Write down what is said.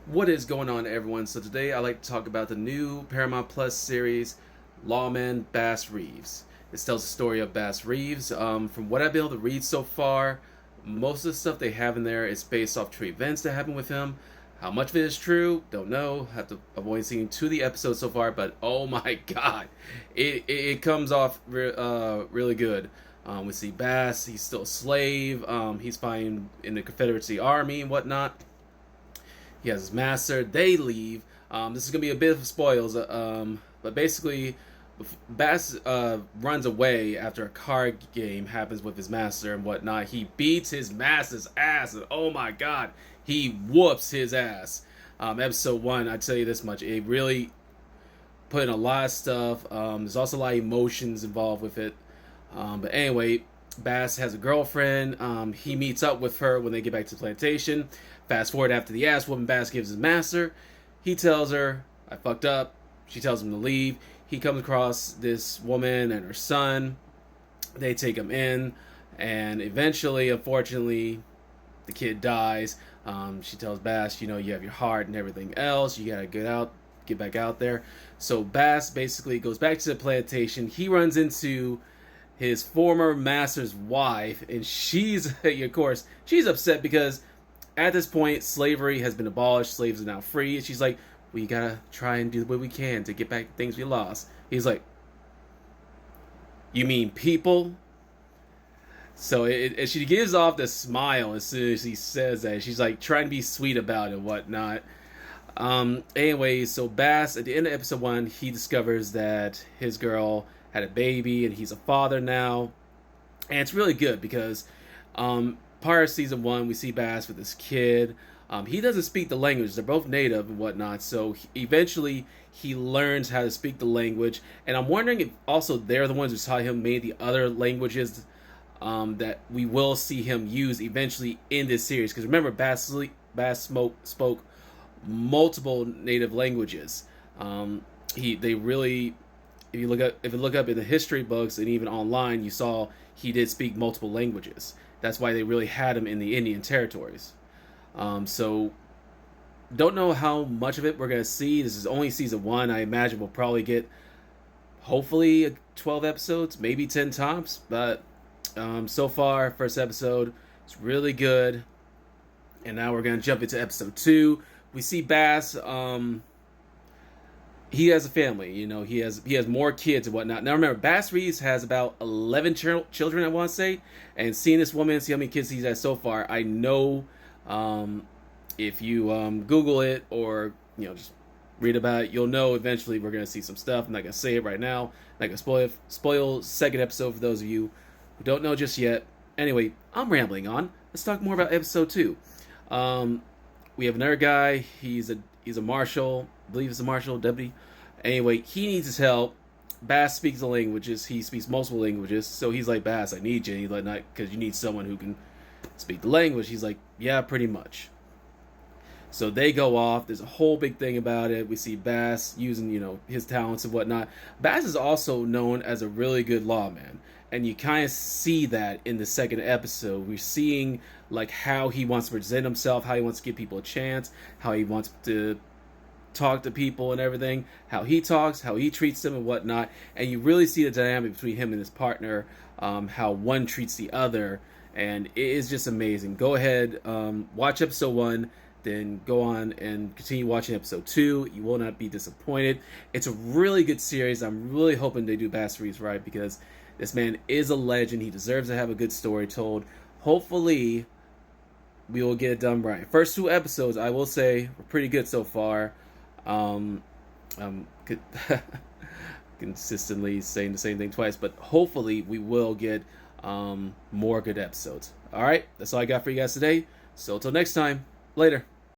What is going on, everyone? So today I like to talk about the new Paramount Plus series, Lawmen Bass Reeves. This tells the story of Bass Reeves. From what I've been able to read so far, most of the stuff they have in there is based off true events that happened with him. How much of it is true, don't know. Have to avoid seeing two of the episodes so far, but oh my god, it comes off really good. We see Bass; he's still a slave. He's fighting in the Confederacy Army and whatnot. He has his master. They leave. This is gonna be a bit of spoils, but basically, Bass runs away after a card game happens with his master and whatnot. He beats his master's ass, and oh my god, he whoops his ass. Episode 1, I tell you this much, it really put in a lot of stuff. There's also a lot of emotions involved with it. But anyway, Bass has a girlfriend. He meets up with her when they get back to the plantation. Fast forward after the ass whooping Bass gives his master. He tells her, I fucked up. She tells him to leave. He comes across this woman and her son. They take him in. And eventually, unfortunately, the kid dies. She tells Bass, you have your heart and everything else. You gotta get back out there. So Bass basically goes back to the plantation. He runs into his former master's wife, and she's, of course, she's upset because at this point, slavery has been abolished. Slaves are now free. And she's like, we gotta try and do what we can to get back the things we lost. He's like, you mean people? So she gives off this smile as soon as he says that. She's like trying to be sweet about it and whatnot. Anyway, so Bass, at the end of episode 1, he discovers that his girl had a baby and he's a father now. And it's really good because part of season 1, we see Bass with this kid. He doesn't speak the language. They're both native and whatnot. So eventually he learns how to speak the language. And I'm wondering if also they're the ones who taught him maybe the other languages that we will see him use eventually in this series. Because remember, Bass spoke multiple native languages. They really, if you look up in the history books and even online, you saw he did speak multiple languages. That's why they really had him in the Indian territories. So don't know how much of it we're gonna see. This is only season 1. I imagine we'll probably get hopefully 12 episodes, maybe 10 tops. But so far, first episode, it's really good. And now we're gonna jump into episode 2. We see Bass. He has a family. He has more kids and whatnot. Now remember, Bass Reeves has about 11 children, I want to say. And seeing this woman, see how many kids he's had so far, I know if you Google it or just read about it, you'll know eventually we're gonna see some stuff. I'm not gonna say it right now. I'm not gonna spoil second episode for those of you who don't know just yet. Anyway, I'm rambling on. Let's talk more about episode 2. We have another guy. He's a marshal. I believe he's a marshal, deputy. Anyway, he needs his help. Bass speaks the languages. He speaks multiple languages. So he's like, Bass, I need you. And he's like, not because you need someone who can speak the language. He's like, yeah, pretty much. So they go off. There's a whole big thing about it. We see Bass using, his talents and whatnot. Bass is also known as a really good lawman. And you kind of see that in the second episode. We're seeing like how he wants to present himself, how he wants to give people a chance, how he wants to talk to people and everything, how he talks, how he treats them and whatnot. And you really see the dynamic between him and his partner, how one treats the other. And it is just amazing. Go ahead, watch episode 1, then go on and continue watching episode 2. You will not be disappointed. It's a really good series. I'm really hoping they do Bass Reeves right because this man is a legend. He deserves to have a good story told. Hopefully, we will get it done right. First 2 episodes, I will say, were pretty good so far. Consistently saying the same thing twice, but hopefully we will get more good episodes. All right, that's all I got for you guys today. So until next time, later.